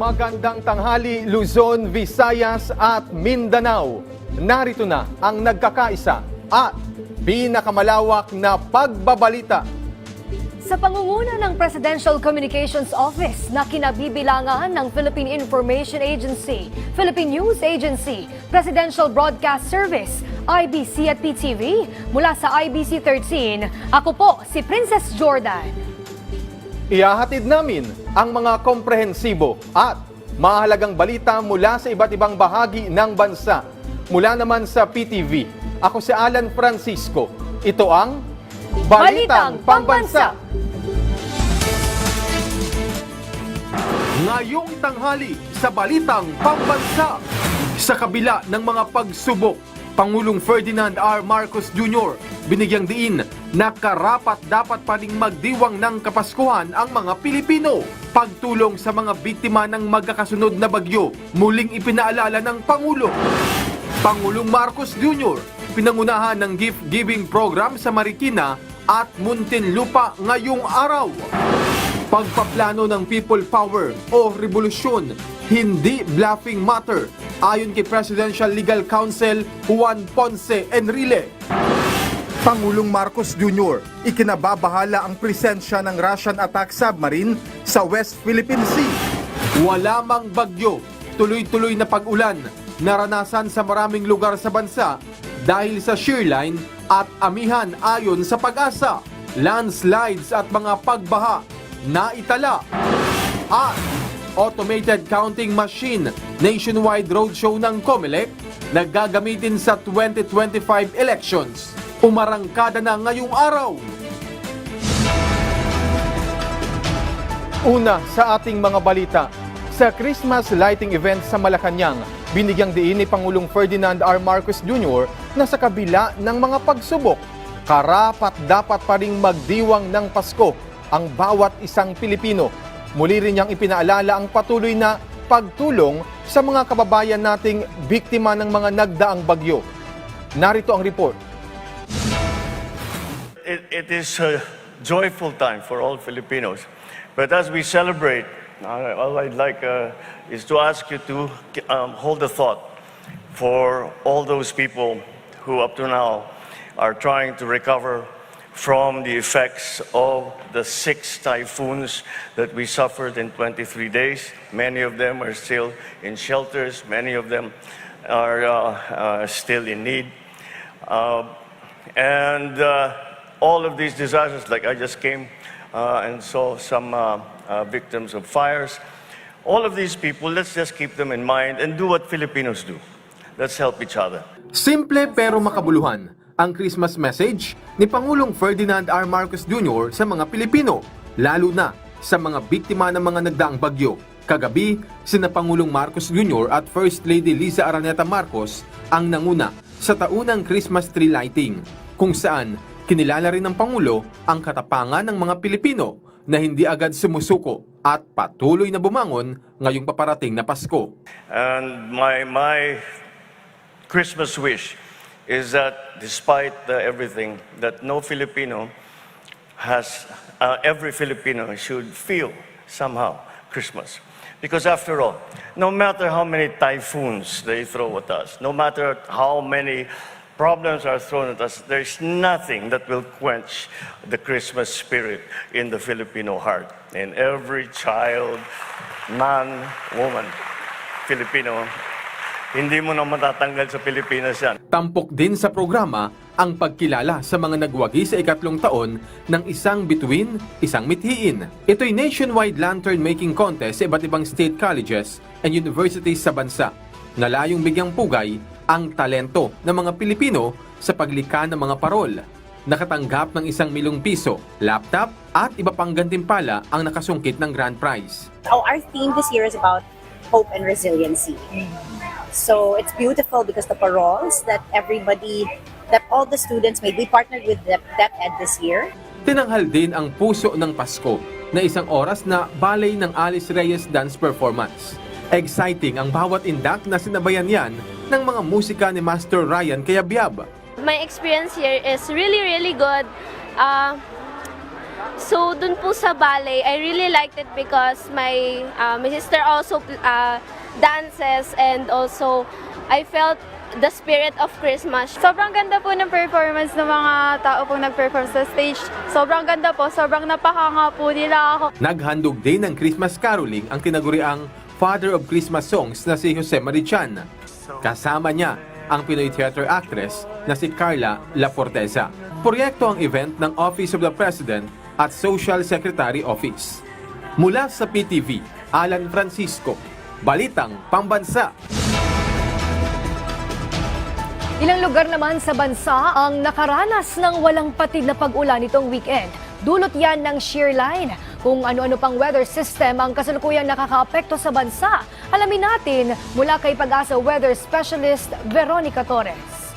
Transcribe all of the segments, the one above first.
Magandang tanghali Luzon, Visayas at Mindanao. Narito na ang nagkakaisa at pinakamalawak na pagbabalita. Sa pangunguna ng Presidential Communications Office na kinabibilangan ng Philippine Information Agency, Philippine News Agency, Presidential Broadcast Service, IBC at PTV, mula sa IBC 13, ako po si Princess Jordan. Ihahatid namin ang mga komprehensibo at mahalagang balita mula sa iba't ibang bahagi ng bansa. Mula naman sa PTV, ako si Alan Francisco. Ito ang Balitang Pambansa. Ngayong tanghali sa Balitang Pambansa, sa kabila ng mga pagsubok, Pangulong Ferdinand R. Marcos Jr. binigyang diin na karapat-dapat pa ring magdiwang ng Kapaskuhan ang mga Pilipino. Pagtulong sa mga biktima ng magkakasunod na bagyo, muling ipinaalala ng Pangulo. Pangulong Marcos Jr. pinangunahan ng gift-giving program sa Marikina at Muntinlupa ngayong araw. Pagpaplano ng people power o revolusyon, hindi bluffing matter, ayon kay Presidential Legal Counsel Juan Ponce Enrile. Pangulong Marcos Jr. ikinababahala ang presensya ng Russian attack submarine sa West Philippine Sea. Wala mang bagyo, tuloy-tuloy na pag-ulan, naranasan sa maraming lugar sa bansa dahil sa shearline at amihan ayon sa Pag-asa, landslides at mga pagbaha na itala. At automated counting machine, nationwide roadshow ng COMELEC na gagamitin sa 2025 elections. Umarangkada na ngayong araw. Una sa ating mga balita, sa Christmas lighting event sa Malacanang, binigyang diin ni Pangulong Ferdinand R. Marcos Jr. na sa kabila ng mga pagsubok, karapat-dapat pa ring magdiwang ng Pasko ang bawat isang Pilipino. Muli rin niyang ipinaalala ang patuloy na pagtulong sa mga kababayan nating biktima ng mga nagdaang bagyo. Narito ang report. It is a joyful time for all Filipinos. But as we celebrate, all I'd like is to ask you to hold a thought for all those people who up to now are trying to recover from the effects of the 6 typhoons that we suffered in 23 days. Many of them are still in shelters. Many of them are still in need. All of these disasters, like I just came and saw some victims of fires. All of these people, let's just keep them in mind and do what Filipinos do. Let's help each other. Simple pero makabuluhan ang Christmas message ni Pangulong Ferdinand R. Marcos Jr. sa mga Pilipino, lalo na sa mga biktima ng mga nagdaang bagyo. Kagabi, sina Pangulong Marcos Jr. at First Lady Liza Araneta Marcos ang nanguna sa taunang Christmas tree lighting, kung saan kinilala rin ng Pangulo ang katapangan ng mga Pilipino na hindi agad sumusuko at patuloy na bumangon ngayong paparating na Pasko. And my Christmas wish is that despite everything, that no Filipino has, every Filipino should feel somehow Christmas. Because after all, no matter how many typhoons they throw at us, no matter how many problems are thrown at us, there's nothing that will quench the Christmas spirit in the Filipino heart. In every child, man, woman, Filipino, hindi mo na matatanggal sa Pilipinas yan. Tampok din sa programa ang pagkilala sa mga nagwagi sa ikatlong taon ng Isang Bituin, Isang Mithiin. Ito'y nationwide lantern making contest sa iba't ibang state colleges and universities sa bansa na layong bigyang pugay ang talento ng mga Pilipino sa paglikha ng mga parol. Nakatanggap ng 1 milyong piso, laptop at iba pang gantimpala ang nakasungkit ng grand prize. Our theme this year is about hope and resiliency. So it's beautiful because the paroles that all the students made, we partnered with DepEd this year. Tinanghal din ang Puso ng Pasko na 1 oras na ballet ng Alice Reyes dance performance. Exciting ang bawat indak na sinabayan yan ng mga musika ni Master Ryan Cayabyab. My experience here is really good. So dun po sa ballet, I really liked it because my sister also dances, and also I felt the spirit of Christmas. Sobrang ganda po ng performance ng mga tao pong nag-perform sa stage. Sobrang ganda po, sobrang napakanga po nila ako. Naghandog din ng Christmas caroling ang tinaguriang Father of Christmas Songs na si Jose Marichan. Kasama niya ang Pinoy theater actress na si Carla La Forteza. Proyekto ang event ng Office of the President at Social Secretary Office. Mula sa PTV, Alan Francisco, Balitang Pambansa. Ilang lugar naman sa bansa ang nakaranas ng walang patid na pag-ulan nitong weekend. Dulot yan ng shear line. Kung ano-ano pang weather system ang kasalukuyang nakakaapekto sa bansa, alamin natin mula kay Pag-asa Weather Specialist Veronica Torres.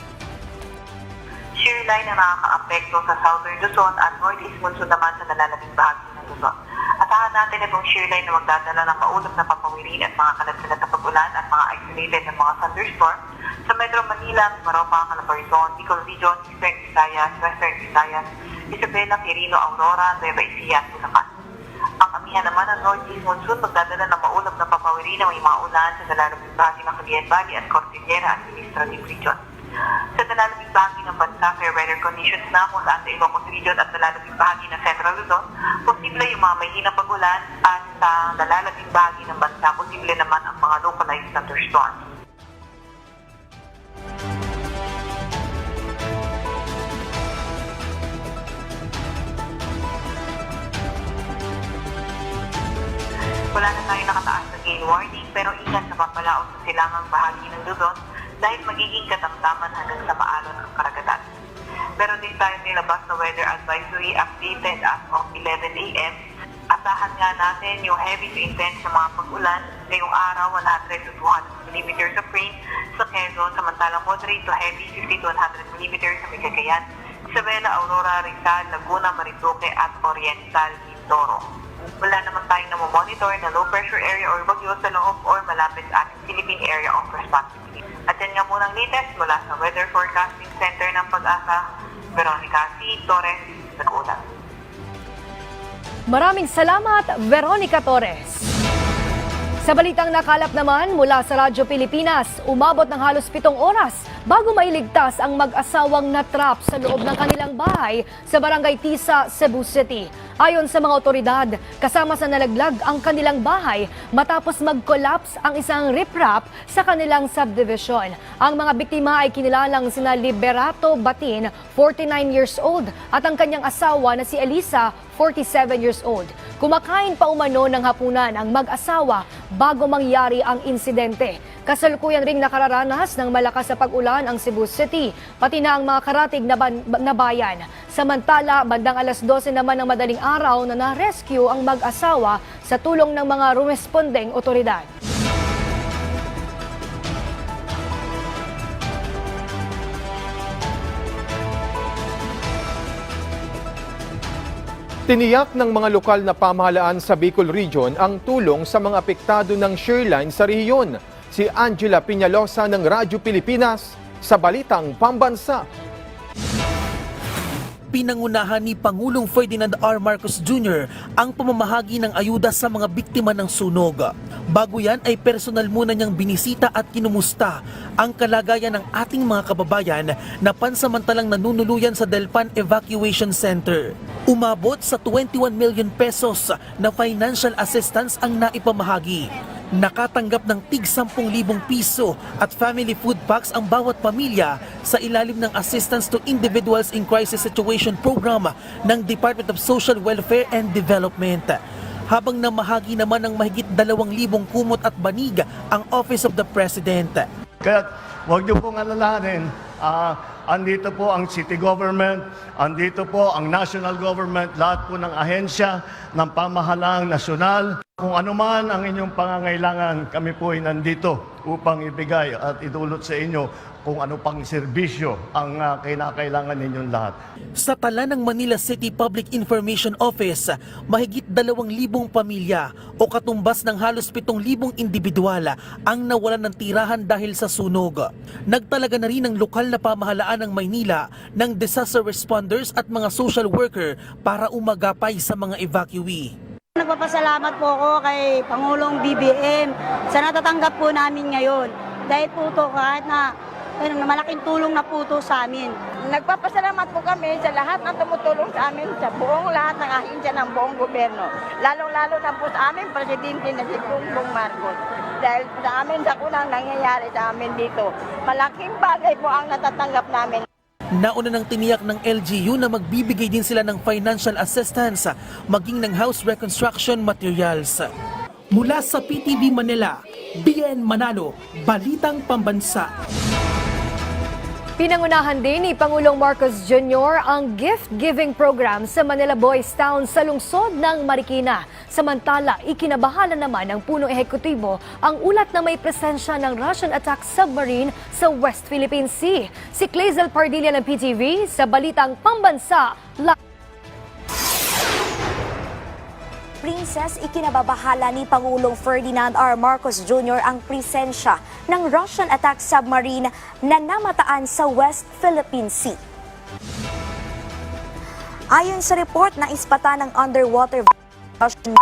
Shear line na nakakaapekto sa southern Luzon at northeast monsoon naman sa nalalabing bahagi ng Luzon. Asahan natin itong shear line na magdadala ng maulap na papawirin at mga kalat-kalat na pag-ulan at mga isolated na mga thunderstorm sa Metro Manila, Maropa, Calabarzon, Bicol Region, Eastern Visayas, Western Visayas, Isabela, Quirino, Aurora, Nueva Ecija at Bulacan. Ang amihan naman ng northeast monsoon magdadala ng maulap na papawirin na may mga ulan sa nalalabing bahagi ng Cagayan Valley at Cordillera Administrative Region. Sa nalalabing bahagi ng bansa, fair weather conditions na kung saan sa Ilocos Region at nalalabing bahagi ng Central Luzon, posible yung mga mahinang pag-ulan at sa nalalabing bahagi ng bansa, posible naman ang mga localized thunderstorms. Wala na tayo nakataas na gale warning pero ingat na papalaot sa silangang bahagi ng Luzon dahil magiging katamtaman hanggang sa maalon ang karagatan. Meron din tayo nilabas na weather advisory updated as of 11 a.m. Asahan nga natin yung heavy to intense na mga pag-ulan ngayong araw 100 to 200 mm of rain sa Quezon, samantalang moderate to heavy 50 to 100 mm sa Cagayan, Isabela, Aurora, Rizal, Laguna, Marinduque at Oriental Mindoro. Wala naman tayong namomonitor na low pressure area or bagyo sa loob or malapit sa ating Philippine Area of Responsibility. At yan nga munang latest mula sa Weather Forecasting Center ng Pag-asa, Veronica C. Torres, nag-ulat. Maraming salamat, Veronica Torres. Sa balitang nakalap naman mula sa Radyo Pilipinas, umabot ng halos 7 oras bago mailigtas ang mag-asawang natrap sa loob ng kanilang bahay sa Barangay Tisa, Cebu City. Ayon sa mga otoridad, kasama sa nalaglag ang kanilang bahay matapos mag-collapse ang isang riprap sa kanilang subdivision. Ang mga biktima ay kinilalang sina Liberato Batin, 49 years old, at ang kanyang asawa na si Elisa, 47 years old. Kumakain pa umano ng hapunan ang mag-asawa bago mangyari ang insidente. Kasalukuyan ring nakararanas ng malakas na pag-ulan ang Cebu City, pati na ang mga karatig na bayan. Samantala, bandang alas 12 naman ng madaling araw na na-rescue ang mag-asawa sa tulong ng mga rumespondeng otoridad. Tiniyak ng mga lokal na pamahalaan sa Bicol Region ang tulong sa mga apektado ng shear line sa rehiyon. Si Angela Piñalosa ng Radyo Pilipinas sa Balitang Pambansa. Pinangunahan ni Pangulong Ferdinand R. Marcos Jr. ang pamamahagi ng ayuda sa mga biktima ng sunog. Bago yan ay personal muna niyang binisita at kinumusta ang kalagayan ng ating mga kababayan na pansamantalang nanunuluyan sa Delpan Evacuation Center. Umabot sa 21 million pesos na financial assistance ang naipamahagi. Nakatanggap ng tig 10,000 piso at family food packs ang bawat pamilya sa ilalim ng Assistance to Individuals in Crisis Situation Program ng Department of Social Welfare and Development. Habang namahagi naman ng mahigit 2,000 kumot at banig ang Office of the President. Kaya huwag niyo pong alalahanin, andito po ang city government, andito po ang national government, lahat po ng ahensya ng pamahalaang nasyonal. Kung ano man ang inyong pangangailangan, kami po ay nandito upang ibigay at idulot sa inyo kung ano pang serbisyo ang kinakailangan ninyong lahat. Sa tala ng Manila City Public Information Office, mahigit 2,000 pamilya o katumbas ng halos 7,000 individual ang nawalan ng tirahan dahil sa sunog. Nagtalaga na rin ang lokal na pamahalaan ng Maynila ng disaster responders at mga social worker para umagapay sa mga evacuee. Nagpapasalamat po ako kay Pangulong BBM sa natatanggap po namin ngayon. Dahil po ito kahit na malaking tulong na po ito sa amin. Nagpapasalamat po kami sa lahat ng tumutulong sa amin, sa buong lahat ng ahensya ng buong gobyerno. Lalong-lalo na po sa amin, Presidente na si Bongbong Marcos. Dahil sa amin, sa kunang nangyayari sa amin dito, malaking bagay po ang natatanggap namin. Nauna nang tiniyak ng LGU na magbibigay din sila ng financial assistance maging ng house reconstruction materials. Mula sa PTV Manila, BN Manalo, Balitang Pambansa. Pinangunahan din ni Pangulong Marcos Jr. ang gift-giving program sa Manila Boys Town sa lungsod ng Marikina. Samantala, ikinabahala naman ng punong ehekutibo ang ulat na may presensya ng Russian attack submarine sa West Philippine Sea. Si Clazel Pardilla ng PTV sa Balitang Pambansa. Princess, ikinababahala ni Pangulong Ferdinand R. Marcos Jr. ang presensya ng Russian attack submarine na namataan sa West Philippine Sea. Ayon sa report na ispata ng underwater Russian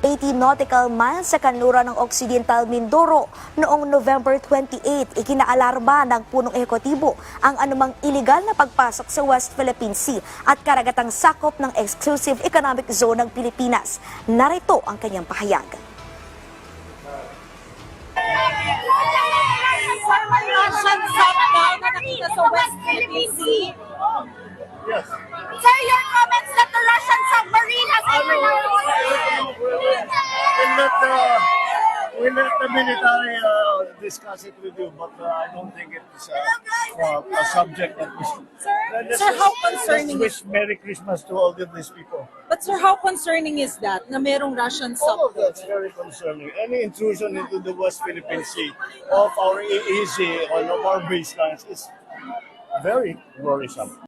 80 nautical miles sa kanluran ng Occidental Mindoro noong November 28, ikinaalarma ng punong ehekutibo ang anumang iligal na pagpasok sa West Philippine Sea at karagatang sakop ng Exclusive Economic Zone ng Pilipinas. Narito ang kanyang pahayag. Russian submarine na nakita sa West Philippine Sea. Yes. Sir, your comments that the Russian submarine has We'll let the military discuss it with you, but I don't think it's a subject that we should. Sir, how concerning Let's wish Merry Christmas to all of these people. But sir, how concerning is that na merong Russian All of submarine? that's very concerning. Any intrusion into the West Philippine Sea of our EEZ or of our baselines is very worrisome.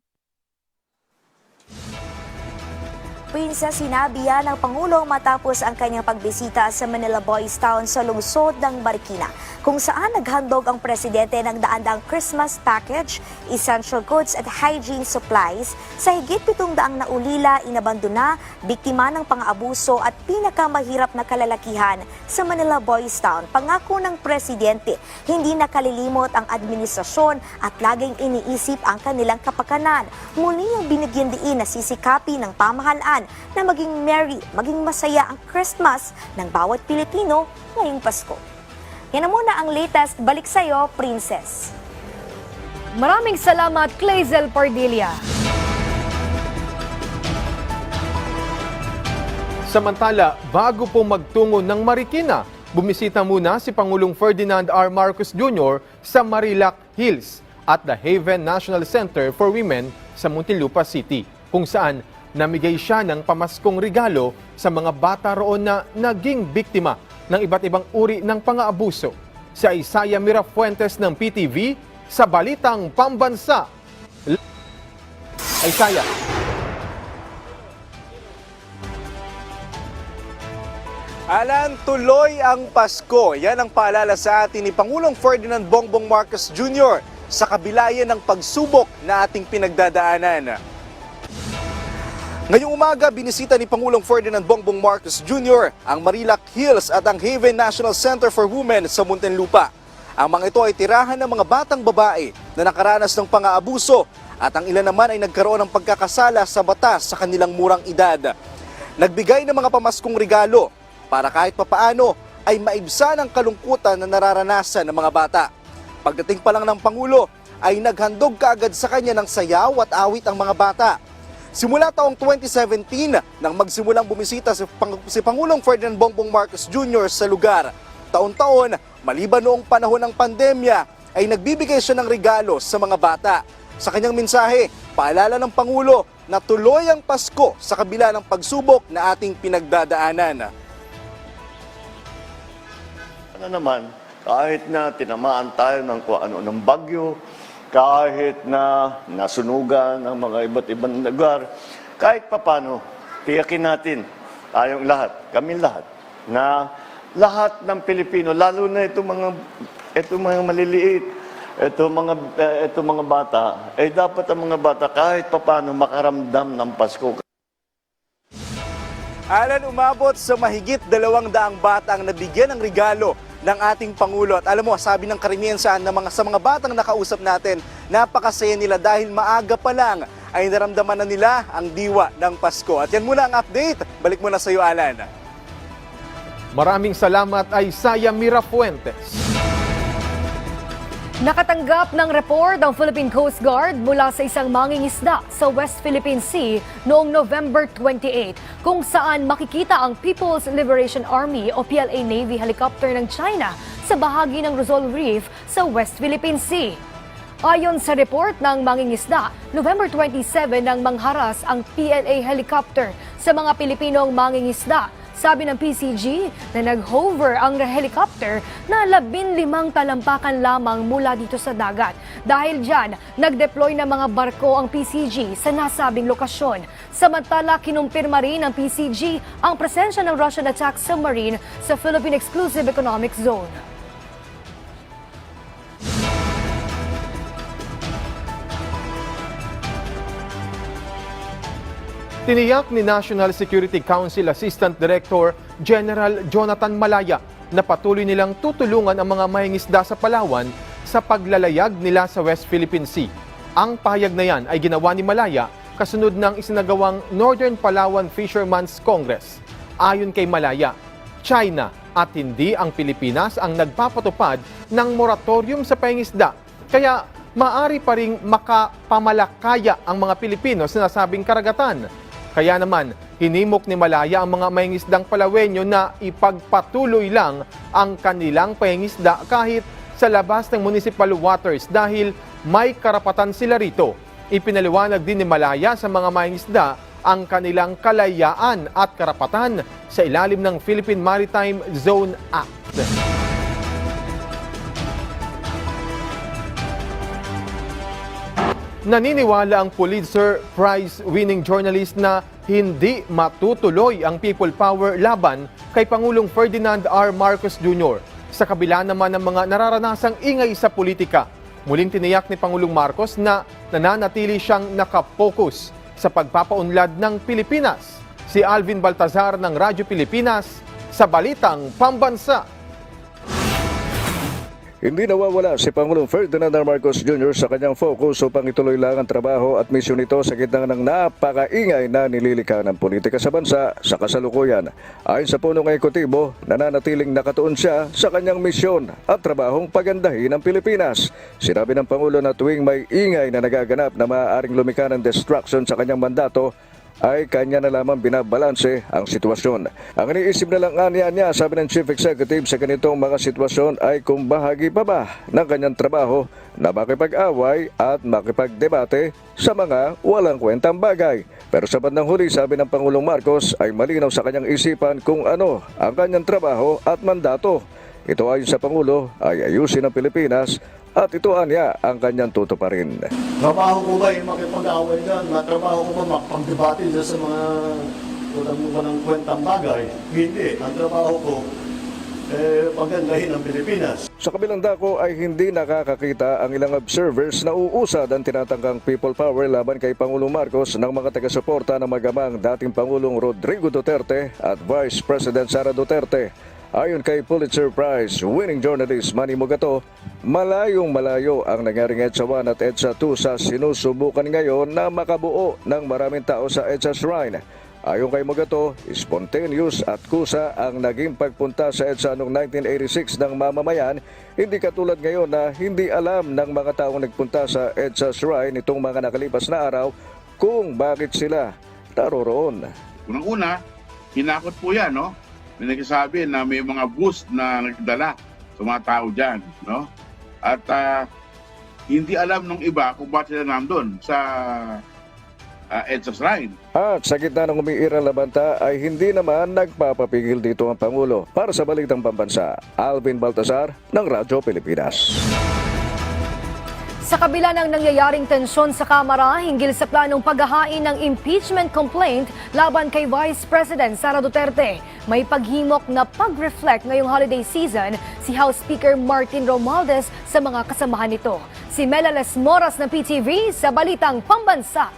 Princess, sinabi yan ng Pangulo matapos ang kanyang pagbisita sa Manila Boys Town sa lungsod ng Marikina, kung saan naghandog ang presidente ng daan-daang Christmas package, essential goods at hygiene supplies sa higit 700 na ulila, inabandona, biktima ng pang-aabuso at pinakamahirap na kalalakihan sa Manila Boys Town. Pangako ng presidente, hindi nakalilimot ang administrasyon at laging iniisip ang kanilang kapakanan. Muli niyang binigyan diin na sisikapin ng pamahalaan na maging merry, maging masaya ang Christmas ng bawat Pilipino ngayong Pasko. Yan na muna ang latest. Balik sa'yo, Princess. Maraming salamat, Clazel Pardilla. Samantala, bago po magtungo ng Marikina, bumisita muna si Pangulong Ferdinand R. Marcos Jr. sa Marilac Hills at the Haven National Center for Women sa Muntinlupa City, kung saan namigay siya ng pamaskong regalo sa mga bata roon na naging biktima ng iba't ibang uri ng pang-aabuso. Si Isaiah Mirafuentes ng PTV sa Balitang Pambansa. Isaiah. Alan, tuloy ang Pasko. Yan ang paalala sa atin ni Pangulong Ferdinand Bongbong Marcos Jr. sa kabila yan ng pagsubok na ating pinagdadaanan. Ngayong umaga, binisita ni Pangulong Ferdinand Bongbong Marcos Jr. ang Marilac Hills at ang Haven National Center for Women sa Muntinlupa. Ang mga ito ay tirahan ng mga batang babae na nakaranas ng pang-aabuso at ang ilan naman ay nagkaroon ng pagkakasala sa batas sa kanilang murang edad. Nagbigay ng mga pamaskong regalo para kahit papaano ay maibsan ang kalungkutan na nararanasan ng mga bata. Pagdating pa lang ng Pangulo ay naghandog kaagad sa kanya ng sayaw at awit ang mga bata. Simula taong 2017 nang magsimulang bumisita si Pangulong Ferdinand Bongbong Marcos Jr. sa lugar. Taon-taon, maliban noong panahon ng pandemya, ay nagbibigay siya ng regalo sa mga bata. Sa kanyang mensahe, paalala ng Pangulo na tuloy ang Pasko sa kabila ng pagsubok na ating pinagdadaanan. Ano naman, Kahit na tinamaan tayo ng kung ano ng bagyo, kahit na nasunugan ng mga iba't ibang lugar, kahit papano, tiyakin natin, tayong lahat, kami lahat, na lahat ng Pilipino, lalo na itong mga maliliit, itong mga bata, dapat ang mga bata kahit papano makaramdam ng Pasko. Alan, umabot sa mahigit 200 bata ang nabigyan ng regalo ng ating Pangulo. At alam mo, sabi ng karamihan sa mga batang nakausap natin, napakasaya nila dahil maaga pa lang ay naramdaman na nila ang diwa ng Pasko. At yan muna ang update. Balik muna sa iyo, Alan. Maraming salamat ay Saya Mirafuentes. Nakatanggap ng report ang Philippine Coast Guard mula sa isang mangingisda sa West Philippine Sea noong November 28, kung saan makikita ang People's Liberation Army o PLA Navy helicopter ng China sa bahagi ng Rizal Reef sa West Philippine Sea. Ayon sa report ng mangingisda, November 27 nang mangharas ang PLA helicopter sa mga Pilipinong mangingisda. Sabi ng PCG na nag-hover ang helicopter na 15 talampakan lamang mula dito sa dagat. Dahil dyan, nag-deploy ng mga barko ang PCG sa nasabing lokasyon. Samantala, kinumpirma rin ng PCG ang presensya ng Russian attack submarine sa Philippine Exclusive Economic Zone. Tiniyak ni National Security Council Assistant Director General Jonathan Malaya na patuloy nilang tutulungan ang mga mahingisda sa Palawan sa paglalayag nila sa West Philippine Sea. Ang pahayag na yan ay ginawa ni Malaya kasunod ng isinagawang Northern Palawan Fishermen's Congress. Ayon kay Malaya, China at hindi ang Pilipinas ang nagpapatupad ng moratorium sa pahingisda. Kaya maari pa ring makapamalakaya ang mga Pilipino sa nasabing karagatan. Kaya naman, hinimok ni Malaya ang mga mahingisdang Palawenyo na ipagpatuloy lang ang kanilang pahingisda kahit sa labas ng municipal waters dahil may karapatan sila rito. Ipinaliwanag din ni Malaya sa mga mahingisda ang kanilang kalayaan at karapatan sa ilalim ng Philippine Maritime Zone Act. Naniniwala ang Pulitzer Prize-winning journalist na hindi matutuloy ang people power laban kay Pangulong Ferdinand R. Marcos Jr. sa kabila naman ng mga nararanasang ingay sa politika. Muling tiniyak ni Pangulong Marcos na nananatili siyang nakapokus sa pagpapaunlad ng Pilipinas. Si Alvin Baltazar ng Radyo Pilipinas sa Balitang Pambansa. Hindi nawawala si Pangulong Ferdinand R. Marcos Jr. sa kanyang focus upang ituloy lang ang trabaho at misyon nito sa gitna ng napakaingay na nililikha ng politika sa bansa sa kasalukuyan. Ayon sa punong ehekutibo, nananatiling nakatuon siya sa kanyang misyon at trabahong pagandahin ang Pilipinas. Sinabi ng Pangulo na tuwing may ingay na nagaganap na maaaring lumikha ng destruction sa kanyang mandato, ay kanya na lamang binabalanse ang sitwasyon. Ang iniisip na lang niya, sabi ng Chief Executive, sa ganitong mga sitwasyon ay kung bahagi pa ba ng kanyang trabaho na makipag-away at makipagdebate sa mga walang kwentang bagay. Pero sa bandang huli, sabi ng Pangulong Marcos, ay malinaw sa kanyang isipan kung ano ang kanyang trabaho at mandato. Ito ayon sa Pangulo ay ayusin ang Pilipinas at ito anya ang kanyang tutuparin. Trabaho ko ba yung makipag-away dyan? Trabaho ko ba makapag-debate dyan sa mga walang kwentang bagay? Hindi. Ang trabaho ko, pagandahin ang Pilipinas. Sa kabilang dako ay hindi nakakakita ang ilang observers na uusad ang tinatangkang people power laban kay Pangulong Marcos ng mga taga-suporta ng magamang dating Pangulong Rodrigo Duterte at Vice President Sara Duterte. Ayon kay Pulitzer Prize-winning journalist Manny Mogato, malayong-malayo ang nangyaring EDSA 1 at EDSA 2 sa sinusubukan ngayon na makabuo ng maraming tao sa EDSA Shrine. Ayon kay Mogato, spontaneous at kusa ang naging pagpunta sa EDSA noong 1986 ng mamamayan, hindi katulad ngayon na hindi alam ng mga taong nagpunta sa EDSA Shrine nitong mga nakalipas na araw kung bakit sila naroroon. Unang-una, hinakot po yan, no? May nagsasabi na may mga boost na nagdala sa mga tao dyan, no? At hindi alam ng iba kung bakit sila nandun sa EDSA Shrine. At sa gitna ng umiiral na banta ay hindi naman nagpapapigil dito ang Pangulo. Para sa Balitang Pambansa, Alvin Baltazar ng Radyo Pilipinas. Sa kabila ng nangyayaring tensyon sa Kamara hinggil sa planong paghahain ng impeachment complaint laban kay Vice President Sara Duterte, may paghimok na pag-reflect ngayong holiday season si House Speaker Martin Romualdez sa mga kasamahan nito. Si Melales Moras ng PTV sa Balitang Pambansa.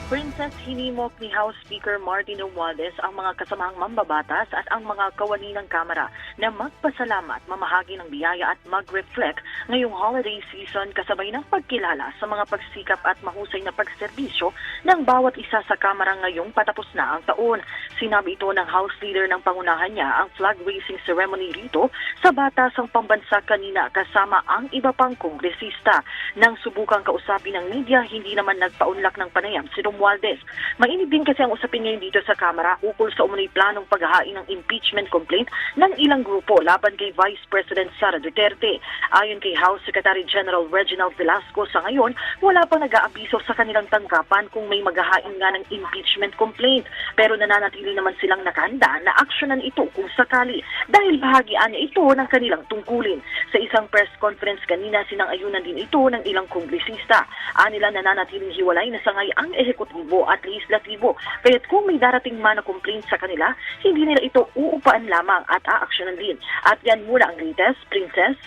Princess, hinimok ni House Speaker Martin Romualdez ang mga kasamahang mambabatas at ang mga kawani ng Kamara na magpasalamat, mamahagi ng biyaya at mag-reflect ngayong holiday season kasabay ng pagkilala sa mga pagsikap at mahusay na pagserbisyo ng bawat isa sa Kamara ngayong patapos na ang taon. Sinabi ito ng House Leader ng pangunahan niya ang flag raising ceremony rito sa Batasang Pambansa kanina kasama ang iba pang kongresista. Nang subukang kausapin ng media, hindi naman nagpaunlak ng panayam si Romualdez. Mainit din kasi ang usapin ngayon dito sa Kamara ukol sa umunoy planong paghahain ng impeachment complaint ng ilang grupo laban kay Vice President Sara Duterte. Ayon kay House Secretary General Reginald Velasco, sa ngayon wala pang nag-aabiso sa kanilang tanggapan kung may maghahain nga ng impeachment complaint. Pero nananatili naman silang nakahanda na aksyonan ito kung sakali dahil bahagian niya ito ng kanilang tungkulin. Sa isang press conference kanina, sinang-ayunan din ito ng ilang kongresista. Anila nananatiling hiwalay na sangay ang ehekutibo at legislatibo. Kaya't kung may darating man na complaint sa kanila, hindi nila ito uupaan lamang at aaksyonan din. At yan muna ang latest, Princess.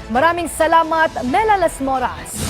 Maraming salamat, Melales Moras.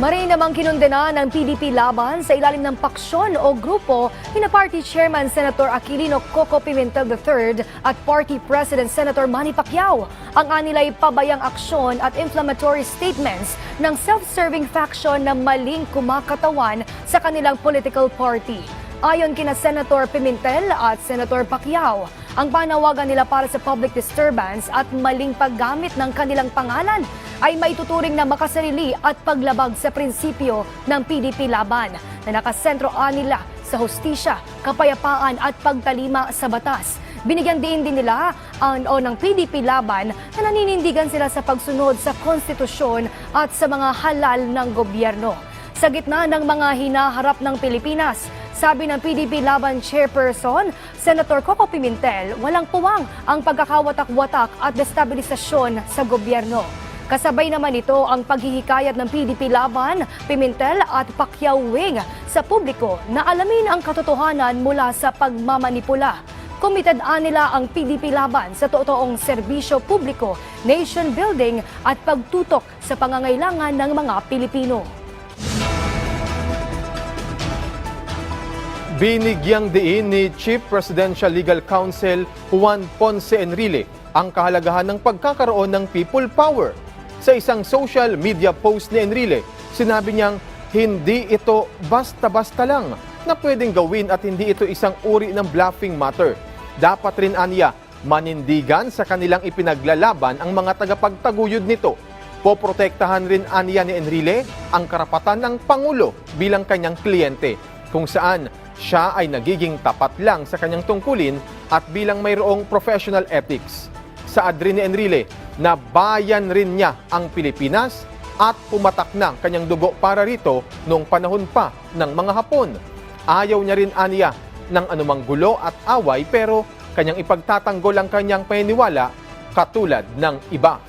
Marin namang kinundena ng PDP laban sa ilalim ng paksyon o grupo ni Party Chairman Senator Aquilino Coco Pimentel III at Party President Senator Manny Pacquiao. Ang anilay pabayang aksyon at inflammatory statements ng self-serving faction na maling kumakatawan sa kanilang political party. Ayon kina Senator Pimentel at Senator Pacquiao, ang panawagan nila para sa public disturbance at maling paggamit ng kanilang pangalan ay maituturing na makasarili at paglabag sa prinsipyo ng PDP laban na nakasentro nila sa hustisya, kapayapaan at pagtalima sa batas. Binigyan din nila ng PDP laban na naninindigan sila sa pagsunod sa konstitusyon at sa mga halal ng gobyerno. Sa gitna ng mga hinaharap ng Pilipinas, sabi ng PDP Laban Chairperson, Senator Coco Pimentel, walang puwang ang pagkakawatak-watak at destabilisasyon sa gobyerno. Kasabay naman ito ang paghihikayat ng PDP Laban, Pimentel at Pacquiao Wing sa publiko na alamin ang katotohanan mula sa pagmamanipula. Committed nila ang PDP Laban sa totoong serbisyo publiko, nation building at pagtutok sa pangangailangan ng mga Pilipino. Binigyang diin ni Chief Presidential Legal Counsel Juan Ponce Enrile ang kahalagahan ng pagkakaroon ng people power. Sa isang social media post ni Enrile, sinabi niyang hindi ito basta-basta lang na pwedeng gawin at hindi ito isang uri ng bluffing matter. Dapat rin aniya manindigan sa kanilang ipinaglalaban ang mga tagapagtaguyod nito. Poprotektahan rin aniya ni Enrile ang karapatan ng Pangulo bilang kanyang kliyente, kung saan siya ay nagiging tapat lang sa kanyang tungkulin at bilang mayroong professional ethics. Saad rin ni Enrile na bayan rin niya ang Pilipinas at pumatak na kanyang dugo para rito noong panahon pa ng mga Hapon. Ayaw niya rin aniya ng anumang gulo at away pero kanyang ipagtatanggol ang kanyang paniniwala katulad ng iba.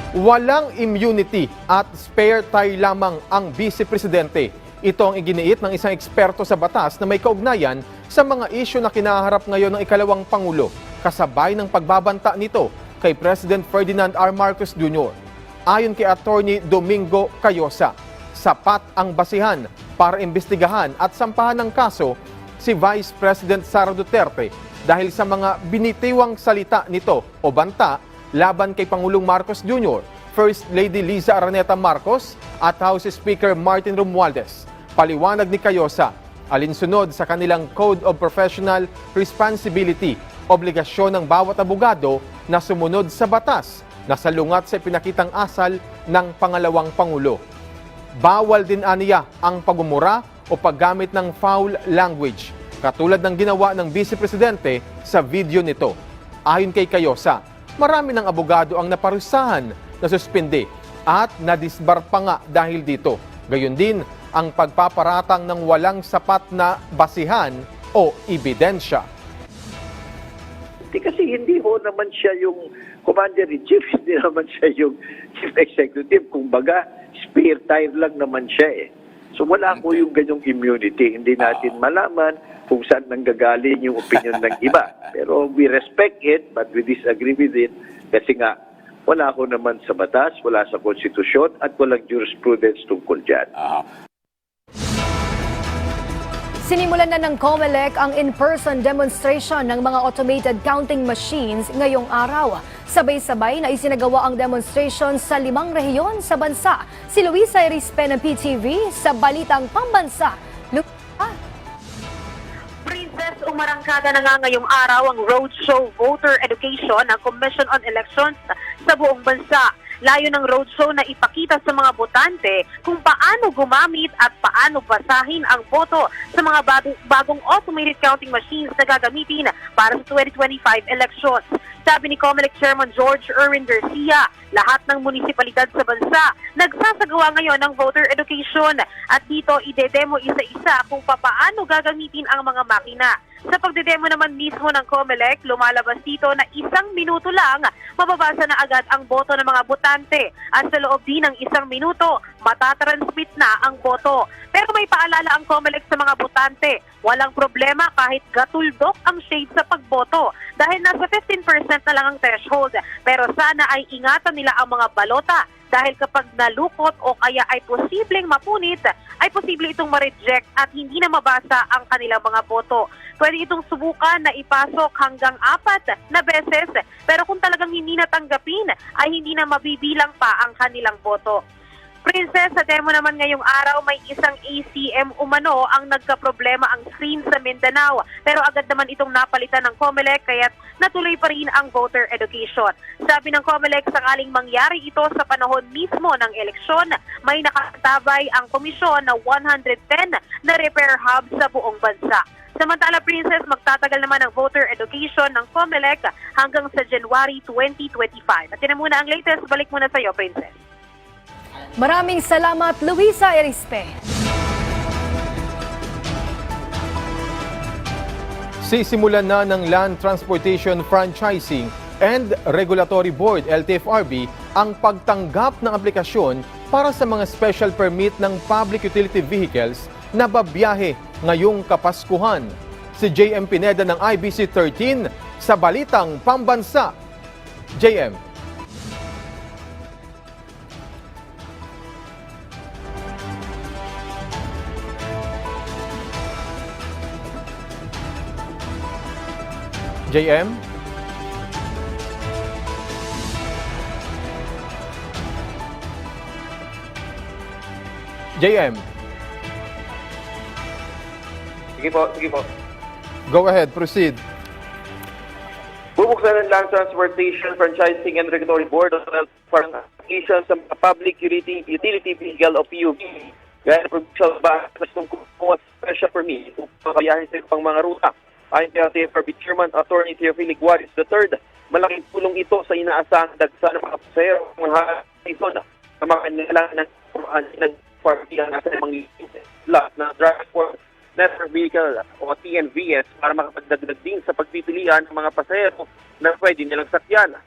Walang immunity at spare tire lamang ang Vice Presidente. Ito ang iginiit ng isang eksperto sa batas na may kaugnayan sa mga isyu na kinaharap ngayon ng ikalawang Pangulo, kasabay ng pagbabanta nito kay President Ferdinand R. Marcos Jr. Ayon kay Attorney Domingo Cayosa, sapat ang basihan para imbestigahan at sampahan ng kaso si Vice President Sara Duterte dahil sa mga binitiwang salita nito o banta laban kay Pangulong Marcos Jr., First Lady Liza Araneta Marcos at House Speaker Martin Romualdez. Paliwanag ni Cayosa, alinsunod sa kanilang Code of Professional Responsibility, obligasyon ng bawat abogado na sumunod sa batas na salungat sa pinakitang asal ng pangalawang Pangulo. Bawal din aniya ang pagmumura o paggamit ng foul language, katulad ng ginawa ng Vice Presidente sa video nito. Ayon kay Cayosa, marami ng abogado ang naparusahan, nasuspende at nadisbar pa nga dahil dito. Gayon din ang pagpaparatang ng walang sapat na basihan o ebidensya. Kasi hindi ho naman siya yung commander-in-chief, hindi naman siya yung chief executive. Kumbaga, spare tire lang naman siya eh. So wala po yung ganyong immunity. Hindi natin malaman kung saan nanggagaling yung opinion ng iba. Pero we respect it, but we disagree with it. Kasi nga, wala ko naman sa batas, wala sa konstitusyon, at walang jurisprudence tungkol dyan. Sinimulan na ng COMELEC ang in-person demonstration ng mga automated counting machines ngayong araw. Sabay-sabay na isinagawa ang demonstration sa 5 rehiyon sa bansa. Si Luisa Erispe ng PTV sa Balitang Pambansa. Princess, umarangkada na nga ngayong araw ang roadshow voter education ng Commission on Elections sa buong bansa. Layo ng roadshow na ipakita sa mga botante kung paano gumamit at paano basahin ang boto sa mga bagong automated counting machines na gagamitin para sa 2025 elections. Sabi ni COMELEC Chairman George Erwin Garcia, lahat ng munisipalidad sa bansa nagsasagawa ngayon ng voter education at dito idedemo isa-isa kung paano gagamitin ang mga makina. Sa pagdedemo naman mismo ng COMELEC, lumalabas dito na 1 minuto lang mababasa na agad ang boto ng mga botante at sa loob din ng 1 minuto matatransmit na ang boto. Pero may paalala ang COMELEC sa mga botante, walang problema kahit gatuldok ang shade sa pagboto dahil nasa 15% na lang ang threshold. Pero sana ay ingatan nila ang mga balota dahil kapag nalukot o kaya ay posibleng mapunit, ay posible itong ma-reject at hindi na mabasa ang kanilang mga boto. Pwede itong subukan na ipasok hanggang 4 na beses, pero kung talagang hindi natanggapin, ay hindi na mabibilang pa ang kanilang boto. Princess, sa demo naman ngayong araw, may isang ACM umano ang nagkaproblema ang screen sa Mindanao. Pero agad naman itong napalitan ng COMELEC kaya't natuloy pa rin ang voter education. Sabi ng COMELEC, sakaling mangyari ito sa panahon mismo ng eleksyon, may nakatabay ang komisyon na 110 na repair hub sa buong bansa. Samantala, Princess, magtatagal naman ang voter education ng COMELEC hanggang sa January 2025. At yan muna ang latest. Balik muna sa iyo, Princess. Maraming salamat, Luisa Erispe. Sisimulan na ng Land Transportation Franchising and Regulatory Board, LTFRB, ang pagtanggap ng aplikasyon para sa mga special permit ng public utility vehicles na babiyahe ngayong Kapaskuhan. Si JM Pineda ng IBC 13 sa Balitang Pambansa. JM. JM? JM? Sige po. Go ahead, proceed. Bubuksan ng Land Transportation Franchising and Regulatory Board of parang application sa mga public utility vehicle o PUV. Gaya ng provincial basis kung kumuha special permit kung pakayahin sa pang mga ruta. Ayon kay LTFRB Chairman Attorney Teofilo Guaris III, malaking tulong ito sa inaasahang dagsa ng mga pasahero mga season na mga kanilang ng parbihan sa mga lahat ng transport network vehicle o TNVS para makapagdagdag din sa pagpipilian ng mga pasahero na pwede nilang sakyan.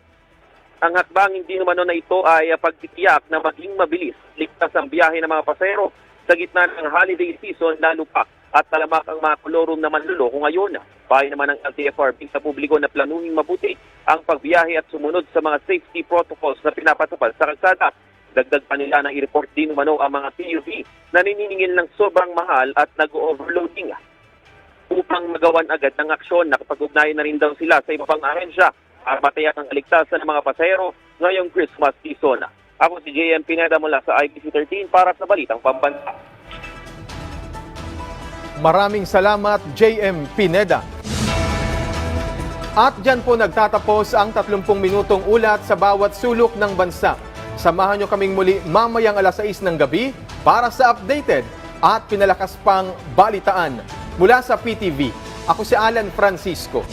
Ang hakbangin din naman na ito ay pagtitiyak na maging mabilis, ligtas ang biyahe ng mga pasahero sa gitna ng holiday season lalo pa at talamak ang mga kolorum na manluloko ngayon. Payo naman ng LTFRB sa publiko na planuhin mabuti ang pagbiyahe at sumunod sa mga safety protocols na pinapatupad sa kalsada. Dagdag pa nila na i-report din umano ang mga PUV na nininingil ng sobrang mahal at nag-overloading upang magawan agad ng aksyon. Nakapag-ugnayan na rin daw sila sa iba pang ahensya para matayak ang kaligtasan ng mga pasahero ngayong Christmas season. Ako si JM Pineda mula sa IBC 13 para sa Balitang Pambansa. Maraming salamat, JM Pineda. At dyan po nagtatapos ang 30 minutong ulat sa bawat sulok ng bansa. Samahan nyo kaming muli mamayang 6:00 ng gabi para sa updated at pinalakas pang balitaan mula sa PTV. Ako si Alan Francisco.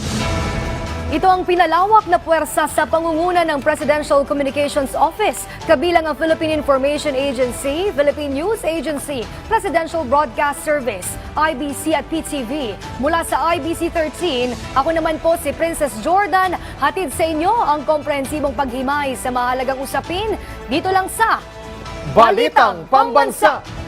Ito ang pinalawak na puwersa sa pangunguna ng Presidential Communications Office, kabilang ang Philippine Information Agency, Philippine News Agency, Presidential Broadcast Service, IBC at PTV. Mula sa IBC 13, ako naman po si Princess Jordan, hatid sa inyo ang komprehensibong paghimay sa mahalagang usapin dito lang sa Balitang Pambansa.